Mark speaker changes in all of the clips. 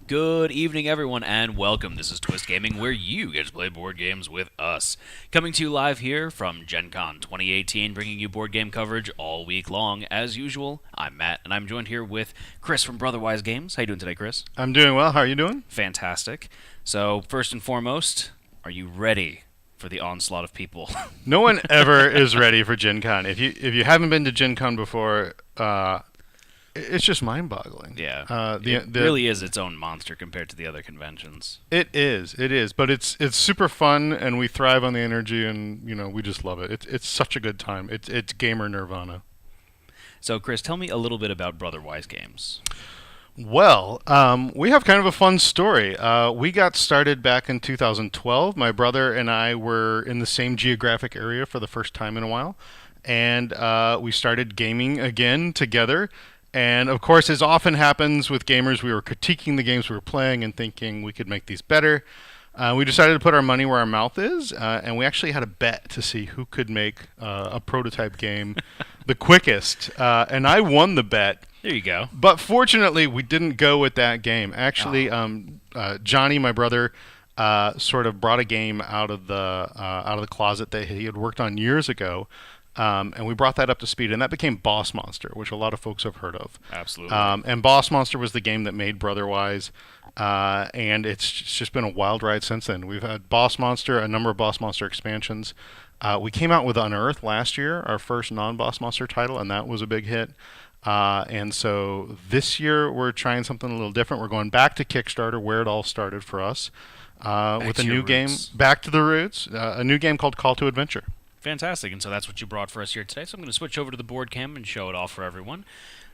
Speaker 1: Good evening, everyone, and welcome. This is Twist Gaming, where you get to play board games with us. Coming to you live here from Gen Con 2018, bringing you board game coverage all week long. As usual, I'm Matt, and I'm joined here with Chris from Brotherwise Games. How you doing today, Chris?
Speaker 2: I'm doing well. How are you doing?
Speaker 1: Fantastic. So, first and foremost, are you ready for the onslaught of people?
Speaker 2: No one ever is ready for Gen Con. If you haven't been to Gen Con before, it's just mind-boggling.
Speaker 1: Yeah, it really is its own monster compared to the other conventions.
Speaker 2: It is, but it's super fun, and we thrive on the energy, and we just love it. It's such a good time. It's gamer nirvana.
Speaker 1: So, Chris, tell me a little bit about Brotherwise Games.
Speaker 2: Well, we have kind of a fun story. We got started back in 2012. My brother and I were in the same geographic area for the first time in a while, and we started gaming again together. And of course, as often happens with gamers, we were critiquing the games we were playing and thinking we could make these better. We decided to put our money where our mouth is, and we actually had a bet to see who could make a prototype game the quickest. And I won the bet.
Speaker 1: There you go.
Speaker 2: But fortunately, we didn't go with that game. Actually, Johnny, my brother, sort of brought a game out of the closet that he had worked on years ago. And we brought that up to speed, and that became Boss Monster, which a lot of folks have heard of.
Speaker 1: Absolutely.
Speaker 2: And Boss Monster was the game that made Brotherwise, and it's just been a wild ride since then. We've had Boss Monster, a number of Boss Monster expansions. We came out with Unearth last year, our first non-Boss Monster title, and that was a big hit. And so this year we're trying something a little different. We're going back to Kickstarter, where it all started for us, with a new game, Back to the Roots, a new game called Call to Adventure.
Speaker 1: Fantastic, and so that's what you brought for us here today. So I'm going to switch over to the board cam and show it all for everyone.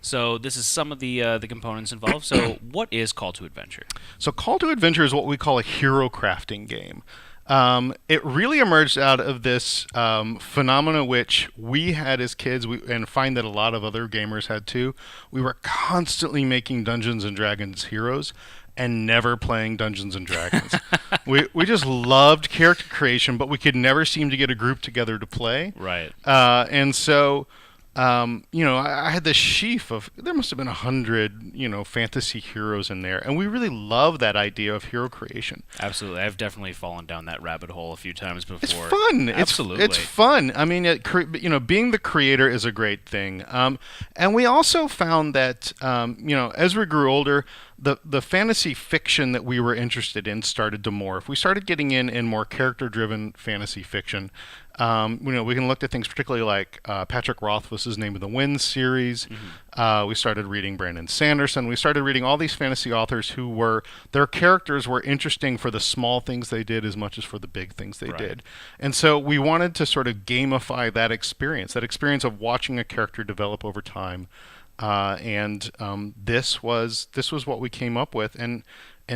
Speaker 1: So this is some of the components involved. So what is Call to Adventure?
Speaker 2: So Call to Adventure is what we call a hero crafting game. It really emerged out of this phenomena which we had as kids, and find that a lot of other gamers had too. We were constantly making Dungeons and Dragons heroes and never playing Dungeons and Dragons. we just loved character creation, but we could never seem to get a group together to play.
Speaker 1: Right.
Speaker 2: And so, I had this sheaf of, there must have been 100, fantasy heroes in there. And we really love that idea of hero creation.
Speaker 1: Absolutely. I've definitely fallen down that rabbit hole a few times before.
Speaker 2: It's fun.
Speaker 1: Absolutely.
Speaker 2: It's fun. I mean, being the creator is a great thing. And we also found that, as we grew older, the fantasy fiction that we were interested in started to morph. We started getting in more character-driven fantasy fiction. We can look at things particularly like Patrick Rothfuss's Name of the Wind series. Mm-hmm. We started reading Brandon Sanderson. We started reading all these fantasy authors their characters were interesting for the small things they did as much as for the big things they did. And so we wanted to sort of gamify that experience of watching a character develop over time. This was what we came up with, and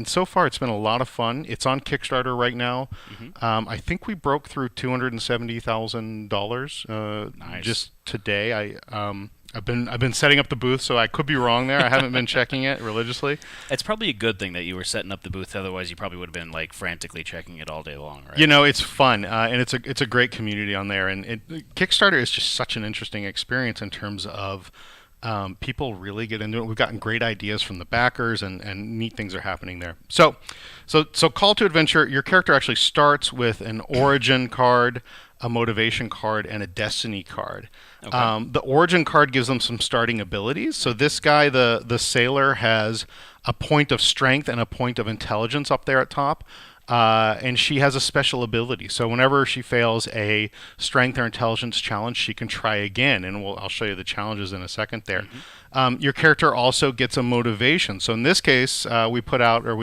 Speaker 2: so far it's been a lot of fun. It's on Kickstarter right now. Mm-hmm. I think we broke through $270,000
Speaker 1: nice.
Speaker 2: Just today. I've been setting up the booth, so I could be wrong there. I haven't been checking it religiously.
Speaker 1: It's probably a good thing that you were setting up the booth. Otherwise, you probably would have been frantically checking it all day long, right?
Speaker 2: It's fun, and it's a great community on there. And Kickstarter is just such an interesting experience in terms of people really get into it. We've gotten great ideas from the backers, and neat things are happening there. So Call to Adventure, your character actually starts with an origin card, a motivation card, and a destiny card. Okay. The origin card gives them some starting abilities. So this guy, the sailor, has a point of strength and a point of intelligence up there at top. And she has a special ability. So whenever she fails a strength or intelligence challenge, she can try again. And I'll show you the challenges in a second there. Mm-hmm. Your character also gets a motivation. So in this case, we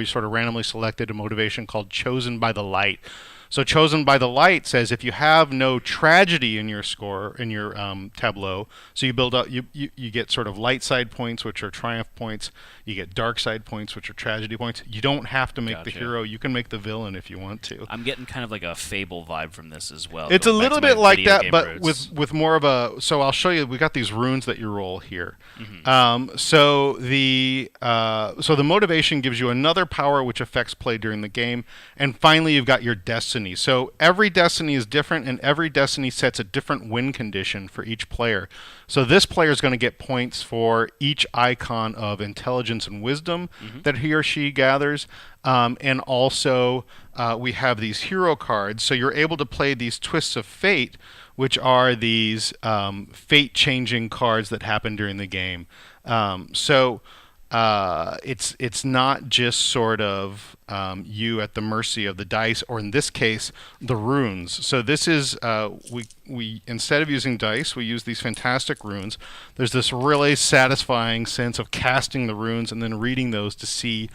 Speaker 2: sort of randomly selected a motivation called Chosen by the Light. So Chosen by the Light says if you have no tragedy in your score, in your tableau, so you build up, you get sort of light side points, which are triumph points. You get dark side points, which are tragedy points. You don't have to make the hero. You can make the villain if you want to.
Speaker 1: I'm getting kind of like a Fable vibe from this as well.
Speaker 2: It's a little bit like that, but with more of a. So I'll show you. We got these runes that you roll here. Mm-hmm. So the motivation gives you another power which affects play during the game, and finally you've got your destiny, destiny. So every destiny is different, and every destiny sets a different win condition for each player. So this player is going to get points for each icon of intelligence and wisdom that he or she gathers. And also, we have these hero cards. So you're able to play these twists of fate, which are these fate-changing cards that happen during the game. It's not just sort of you at the mercy of the dice, or in this case, the runes. So this is we instead of using dice, we use these fantastic runes. There's this really satisfying sense of casting the runes and then reading those to see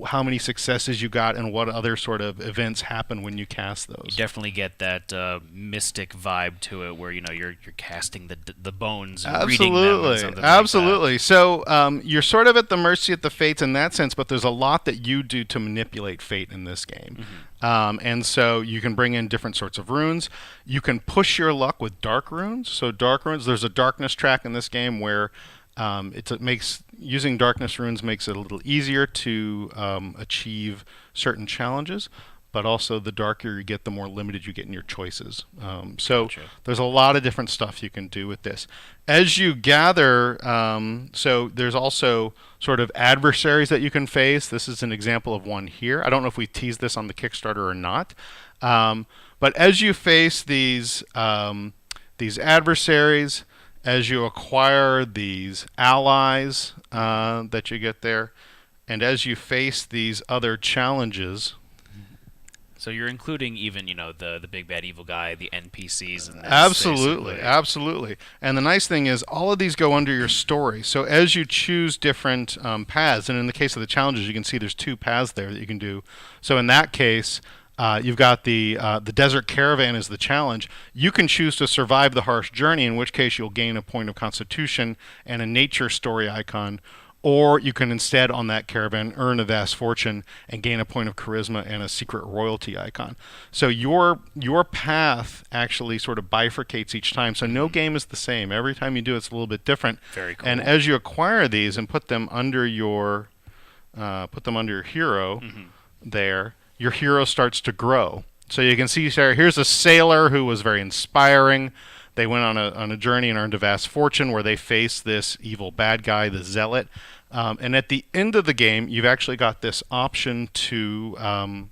Speaker 2: how many successes you got and what other sort of events happen when you cast those.
Speaker 1: You definitely get that mystic vibe to it, where you're casting the bones and reading them and something
Speaker 2: Absolutely.
Speaker 1: like that.
Speaker 2: So you're sort of at the mercy of the fates in that sense, but there's a lot that you do to manipulate fate in this game. And so you can bring in different sorts of runes. You can push your luck with dark runes. So dark runes, there's a darkness track in this game where it makes using darkness runes makes it a little easier to achieve certain challenges, but also the darker you get, the more limited you get in your choices.
Speaker 1: Gotcha.
Speaker 2: There's a lot of different stuff you can do with this. As you gather, so there's also sort of adversaries that you can face. This is an example of one here. I don't know if we teased this on the Kickstarter or not, but as you face these adversaries, as you acquire these allies that you get there, and as you face these other challenges.
Speaker 1: So you're including even, the big bad evil guy, the NPCs, and
Speaker 2: Absolutely. And the nice thing is, all of these go under your story. So as you choose different paths, and in the case of the challenges, you can see there's 2 paths there that you can do. So in that case, you've got the desert caravan is the challenge. You can choose to survive the harsh journey, in which case you'll gain a point of constitution and a nature story icon. Or you can instead, on that caravan, earn a vast fortune and gain a point of charisma and a secret royalty icon. So your path actually sort of bifurcates each time. So no game is the same. Every time you do it's a little bit different.
Speaker 1: Very cool.
Speaker 2: And as you acquire these and put them under your hero there, your hero starts to grow. So you can see, Sarah, here's a sailor who was very inspiring. They went on a journey and earned a vast fortune where they faced this evil bad guy, the zealot. And at the end of the game, you've actually got this option to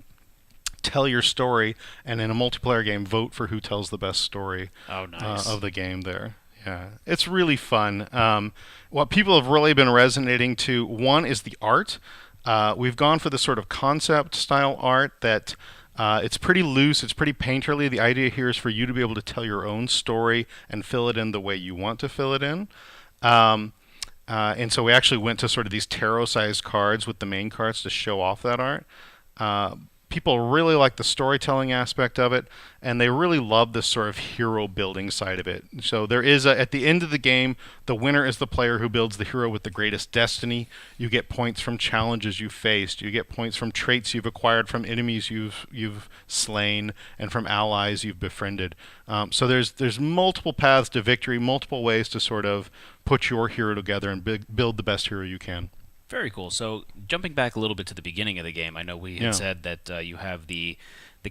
Speaker 2: tell your story, and in a multiplayer game, vote for who tells the best story of the game there. Yeah, it's really fun. What people have really been resonating to, one, is the art. We've gone for the sort of concept style art that it's pretty loose, it's pretty painterly. The idea here is for you to be able to tell your own story and fill it in the way you want to fill it in. And so we actually went to sort of these tarot-sized cards with the main cards to show off that art. People really like the storytelling aspect of it, and they really love this sort of hero building side of it. So there is at the end of the game, the winner is the player who builds the hero with the greatest destiny. You get points from challenges you faced. You get points from traits you've acquired from enemies you've slain and from allies you've befriended. So there's multiple paths to victory, multiple ways to sort of put your hero together and build the best hero you can.
Speaker 1: Very cool. So jumping back a little bit to the beginning of the game, I know we had said that you have the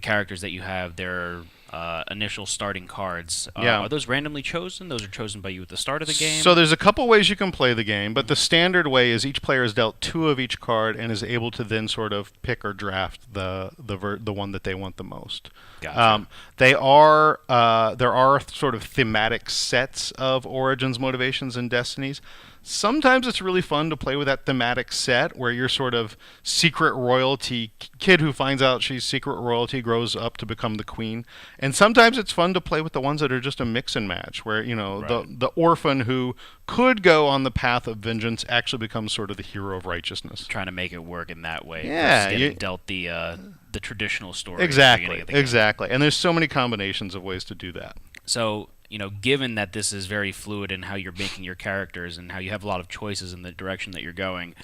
Speaker 1: characters that you have, their initial starting cards. Are those randomly chosen? Those are chosen by you at the start of the game?
Speaker 2: So there's a couple ways you can play the game, but the standard way is each player is dealt 2 of each card and is able to then sort of pick or draft the one that they want the most.
Speaker 1: Gotcha.
Speaker 2: There are sort of thematic sets of origins, motivations, and destinies. Sometimes it's really fun to play with that thematic set where you're sort of secret royalty kid who finds out she's secret royalty grows up to become the queen. And sometimes it's fun to play with the ones that are just a mix and match where, the orphan who could go on the path of vengeance actually becomes sort of the hero of righteousness.
Speaker 1: Trying to make it work in that way.
Speaker 2: Yeah.
Speaker 1: Getting dealt the traditional story.
Speaker 2: Exactly. And there's so many combinations of ways to do that.
Speaker 1: So, given that this is very fluid in how you're making your characters and how you have a lot of choices in the direction that you're going,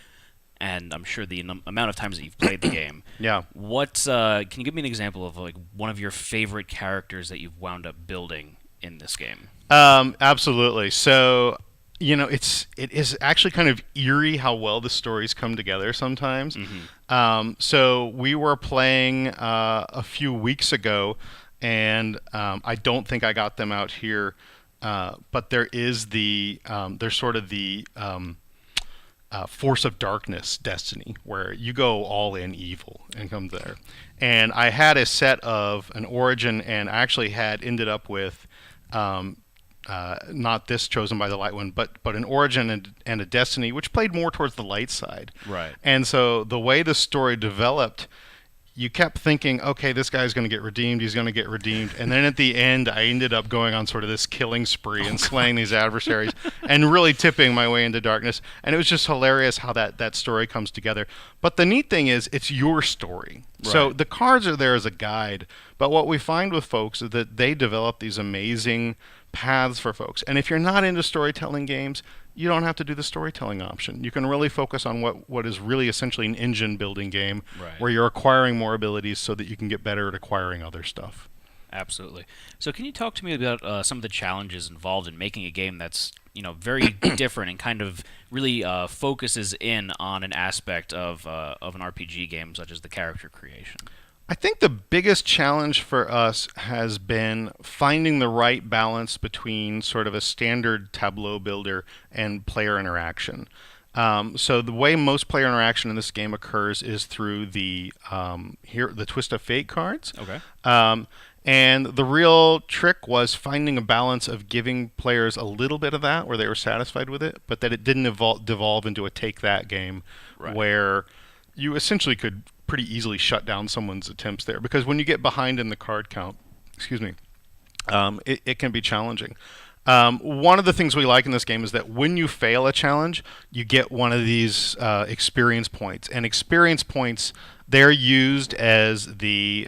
Speaker 1: and I'm sure the amount of times that you've played the game,
Speaker 2: yeah.
Speaker 1: Can you give me an example of like one of your favorite characters that you've wound up building in this game?
Speaker 2: Absolutely. So, it is actually kind of eerie how well the stories come together sometimes.
Speaker 1: Hmm.
Speaker 2: So we were playing a few weeks ago, and I don't think I got them out here, but there's sort of the Force of Darkness Destiny, where you go all in evil and come there. And I had a set of an Origin, and I actually had ended up with um, not this Chosen by the Light one, but an Origin and a Destiny, which played more towards the light side.
Speaker 1: Right.
Speaker 2: And so the way the story developed, you kept thinking, okay, this guy's going to get redeemed, he's going to get redeemed. And then at the end, I ended up going on sort of this killing spree and slaying these adversaries and really tipping my way into darkness. And it was just hilarious how that story comes together. But the neat thing is, it's your story. So
Speaker 1: Right.
Speaker 2: the cards are there as a guide. But what we find with folks is that they develop these amazing paths for folks. And if you're not into storytelling games, you don't have to do the storytelling option. You can really focus on what is really essentially an engine building game
Speaker 1: Right.
Speaker 2: where you're acquiring more abilities so that you can get better at acquiring other stuff.
Speaker 1: Absolutely. So, can you talk to me about some of the challenges involved in making a game that's very different and kind of really focuses in on an aspect of an RPG game, such as the character creation?
Speaker 2: I think the biggest challenge for us has been finding the right balance between sort of a standard tableau builder and player interaction. So the way most player interaction in this game occurs is through the Twist of Fate cards.
Speaker 1: Okay.
Speaker 2: Um, and the real trick was finding a balance of giving players a little bit of that where they were satisfied with it, but that it didn't devolve into a take that game
Speaker 1: Right.
Speaker 2: where you essentially could pretty easily shut down someone's attempts there. Because when you get behind in the card count, excuse me, it can be challenging. One of the things we like in this game is that when you fail a challenge, you get one of these experience points, and experience points they're used as the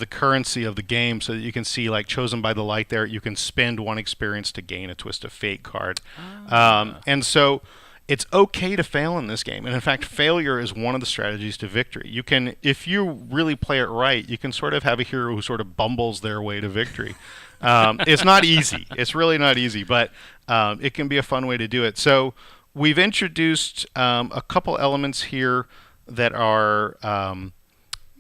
Speaker 2: currency of the game, so that you can see like Chosen by the Light there, you can spend one experience to gain a Twist of Fate card.
Speaker 1: Ah.
Speaker 2: And so it's okay to fail in this game. And in fact, failure is one of the strategies to victory. You can, if you really play it right, you can sort of have a hero who sort of bumbles their way to victory. It's not easy. It's really not easy, but it can be a fun way to do it. So we've introduced a couple elements here that are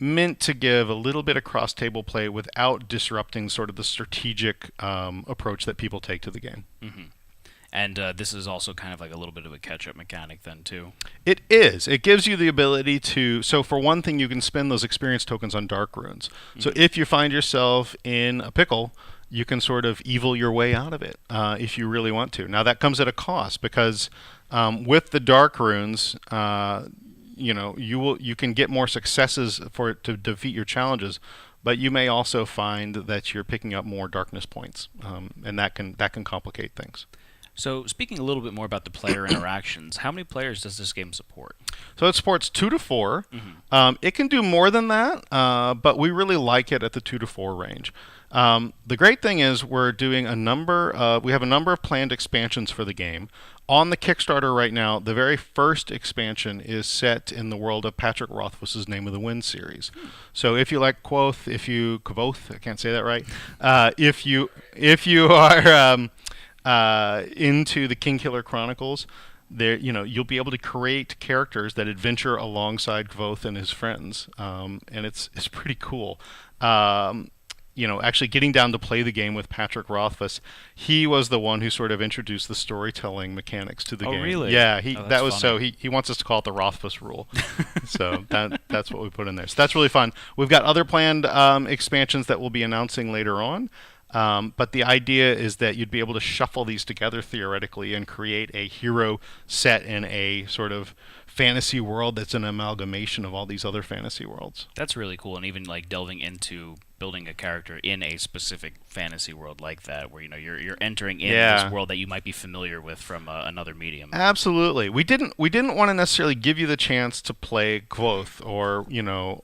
Speaker 2: meant to give a little bit of cross-table play without disrupting sort of the strategic approach that people take to the game.
Speaker 1: Hmm. And this is also kind of like a little bit of a catch-up mechanic then too.
Speaker 2: It is. It gives you the ability to. So for one thing, you can spend those experience tokens on dark runes. So
Speaker 1: Hmm.
Speaker 2: if you find yourself in a pickle, you can sort of evil your way out of it if you really want to. Now that comes at a cost because with the dark runes, you can get more successes for it to defeat your challenges, but you may also find that you're picking up more darkness points, and that can complicate things.
Speaker 1: So, speaking a little bit more about the player interactions, how many players does this game support?
Speaker 2: So it supports 2 to 4.
Speaker 1: Hmm.
Speaker 2: It can do more than that, but we really like it at the 2 to 4 range. The great thing is we're doing a number. We have a number of planned expansions for the game. On the Kickstarter right now, the very first expansion is set in the world of Patrick Rothfuss's Name of the Wind series. So if you like Quoth, I can't say that right. If you are into the Kingkiller Chronicles, there you'll be able to create characters that adventure alongside Kvothe and his friends, and it's pretty cool. Actually getting down to play the game with Patrick Rothfuss, he was the one who sort of introduced the storytelling mechanics to the
Speaker 1: Oh,
Speaker 2: game.
Speaker 1: really?
Speaker 2: Yeah,
Speaker 1: Oh, that's
Speaker 2: that was so
Speaker 1: funny.
Speaker 2: he wants us to call it the Rothfuss rule. So that's what we put in there. So that's really fun. We've got other planned expansions that we'll be announcing later on. But the idea is that you'd be able to shuffle these together theoretically and create a hero set in a sort of fantasy world that's an amalgamation of all these other fantasy worlds.
Speaker 1: That's really cool, and even like delving into building a character in a specific fantasy world like that, where you're entering in
Speaker 2: Yeah.
Speaker 1: this world that you might be familiar with from another medium.
Speaker 2: Absolutely. We didn't want to necessarily give you the chance to play Kvothe or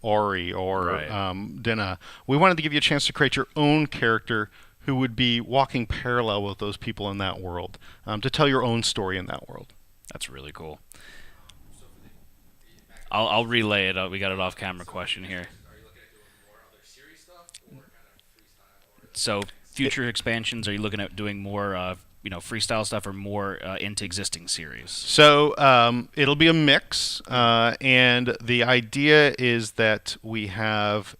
Speaker 2: Ori or
Speaker 1: Right.
Speaker 2: Dinah. We wanted to give you a chance to create your own character who would be walking parallel with those people in that world, to tell your own story in that world.
Speaker 1: That's really cool. I'll relay it. We got an off-camera question here. So, future expansions, are you looking at doing more freestyle stuff or more into existing series?
Speaker 2: So it'll be a mix, and the idea is that we have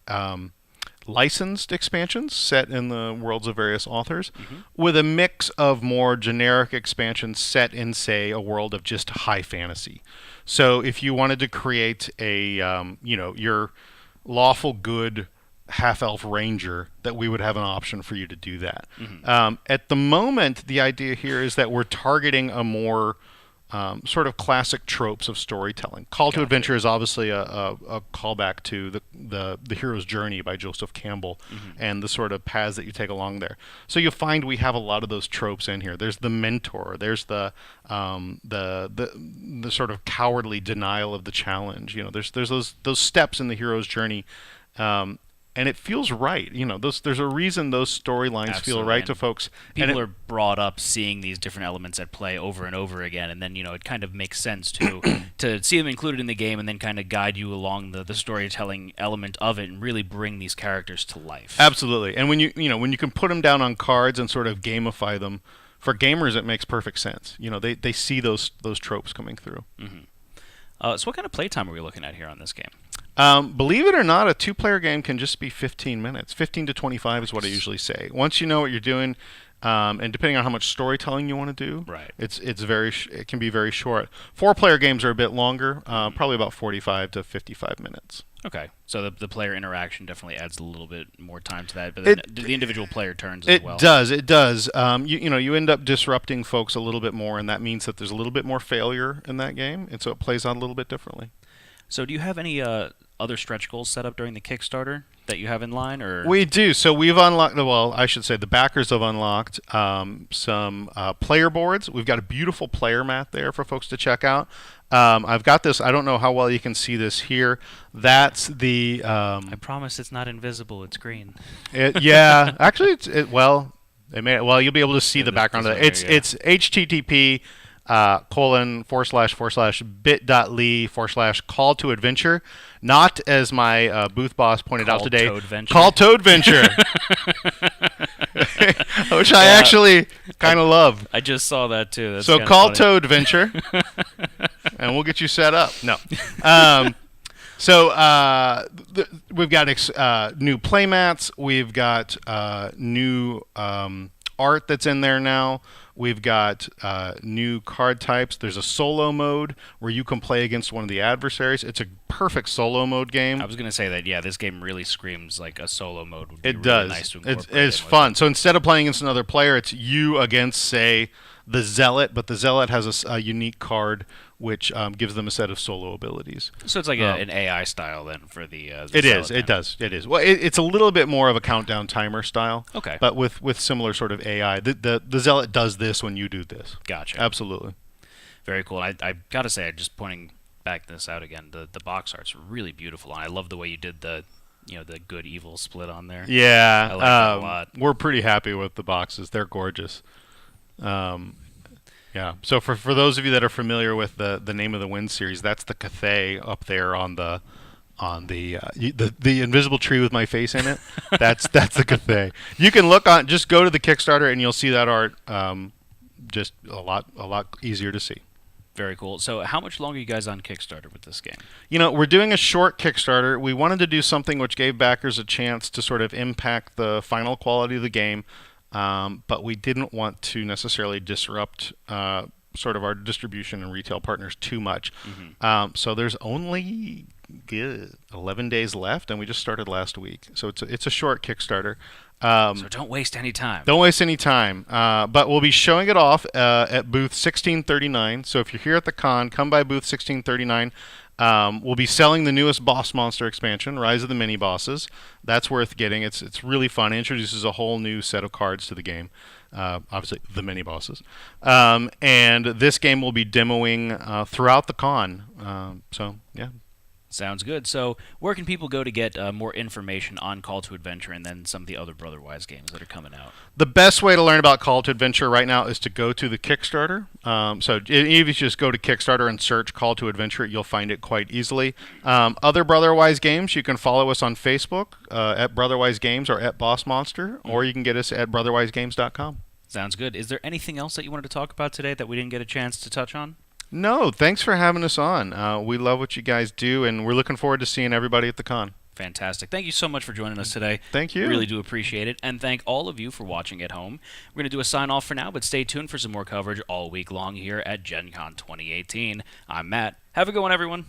Speaker 2: licensed expansions set in the worlds of various authors, with a mix of more generic expansions set in, say, a world of just high fantasy. So if you wanted to create your lawful good half-elf ranger, that we would have an option for you to do that. At the moment, the idea here is that we're targeting a more sort of classic tropes of storytelling. Call to Adventure is obviously a callback to the hero's journey by Joseph Campbell, and the sort of paths that you take along there. So you find we have a lot of those tropes in here. There's the mentor. There's the sort of cowardly denial of the challenge. There's those steps in the hero's journey. And it feels right. There's a reason those storylines feel right to folks.
Speaker 1: People are brought up seeing these different elements at play over and over again, and then it kind of makes sense to see them included in the game, and then kind of guide you along the storytelling element of it, and really bring these characters to life.
Speaker 2: Absolutely. And when you can put them down on cards and sort of gamify them, for gamers it makes perfect sense. They see those tropes coming through.
Speaker 1: So what kind of playtime are we looking at here on this game?
Speaker 2: Believe it or not, a 2-player game can just be 15 minutes. 15 to 25 is what I usually say. Once you know what you're doing, and depending on how much storytelling you want to do,
Speaker 1: right,
Speaker 2: it can be very short. 4-player games are a bit longer, probably about 45 to 55 minutes.
Speaker 1: Okay, so the player interaction definitely adds a little bit more time to that, but then the individual player turns as well.
Speaker 2: It does. You end up disrupting folks a little bit more, and that means that there's a little bit more failure in that game, and so it plays out a little bit differently.
Speaker 1: So do you have any other stretch goals set up during the Kickstarter that you have in line, or?
Speaker 2: We do. So we've unlocked, I should say the backers have unlocked some player boards. We've got a beautiful player mat there for folks to check out. I've got this. I don't know how well you can see this here. That's the.
Speaker 1: I promise it's not invisible. It's green.
Speaker 2: Yeah, actually, you'll be able to see the background of it. It's HTTP ://bit.ly/call to adventure. Not, as my booth boss pointed out today, Call Toadventure. Which I actually kind of love.
Speaker 1: I just saw that too. That's
Speaker 2: so Call
Speaker 1: funny.
Speaker 2: Toadventure, and we'll get you set up. No. We've got new playmats. We've got new art that's in there now. We've got new card types. There's a solo mode where you can play against one of the adversaries. It's a perfect solo mode game.
Speaker 1: I was going to say that, this game really screams like a solo mode would be
Speaker 2: really
Speaker 1: does. Nice to incorporate.
Speaker 2: It's fun. So instead of playing against another player, it's you against, say, the Zealot, but the Zealot has a unique card which gives them a set of solo abilities.
Speaker 1: So it's like an AI style then for the
Speaker 2: it is. It does. It is. Well, it's a little bit more of a countdown timer style.
Speaker 1: Okay.
Speaker 2: But with similar sort of AI. The Zealot does this when you do this.
Speaker 1: Gotcha.
Speaker 2: Absolutely.
Speaker 1: Very cool. I got to say, just pointing back this out again, the box art's really beautiful, and I love the way you did the good evil split on there.
Speaker 2: Yeah.
Speaker 1: I like that a lot.
Speaker 2: We're pretty happy with the boxes. They're gorgeous. Yeah. So for those of you that are familiar with the Name of the Wind series, that's the Cathay up there on the invisible tree with my face in it. That's the Cathay. You can just go to the Kickstarter and you'll see that art. Just a lot easier to see.
Speaker 1: Very cool. So how much longer are you guys on Kickstarter with this game?
Speaker 2: We're doing a short Kickstarter. We wanted to do something which gave backers a chance to sort of impact the final quality of the game. But we didn't want to necessarily disrupt sort of our distribution and retail partners too much. So there's only 11 days left, and we just started last week. So it's a short Kickstarter.
Speaker 1: So don't waste any time.
Speaker 2: Don't waste any time. But we'll be showing it off at booth 1639. So if you're here at the con, come by booth 1639. We'll be selling the newest Boss Monster expansion, Rise of the Mini Bosses. That's worth getting. It's really fun. It introduces a whole new set of cards to the game. Obviously, the mini bosses. And this game will be demoing throughout the con. So, yeah.
Speaker 1: Sounds good. So where can people go to get more information on Call to Adventure and then some of the other Brotherwise games that are coming out?
Speaker 2: The best way to learn about Call to Adventure right now is to go to the Kickstarter. So if you just go to Kickstarter and search Call to Adventure, you'll find it quite easily. Other Brotherwise games, you can follow us on Facebook at Brotherwise Games or at Boss Monster, or you can get us at brotherwisegames.com.
Speaker 1: Sounds good. Is there anything else that you wanted to talk about today that we didn't get a chance to touch on?
Speaker 2: No, thanks for having us on. We love what you guys do, and we're looking forward to seeing everybody at the con.
Speaker 1: Fantastic. Thank you so much for joining us today.
Speaker 2: Thank you.
Speaker 1: Really do appreciate it. And thank all of you for watching at home. We're going to do a sign off for now, but stay tuned for some more coverage all week long here at Gen Con 2018. I'm Matt. Have a good one, everyone.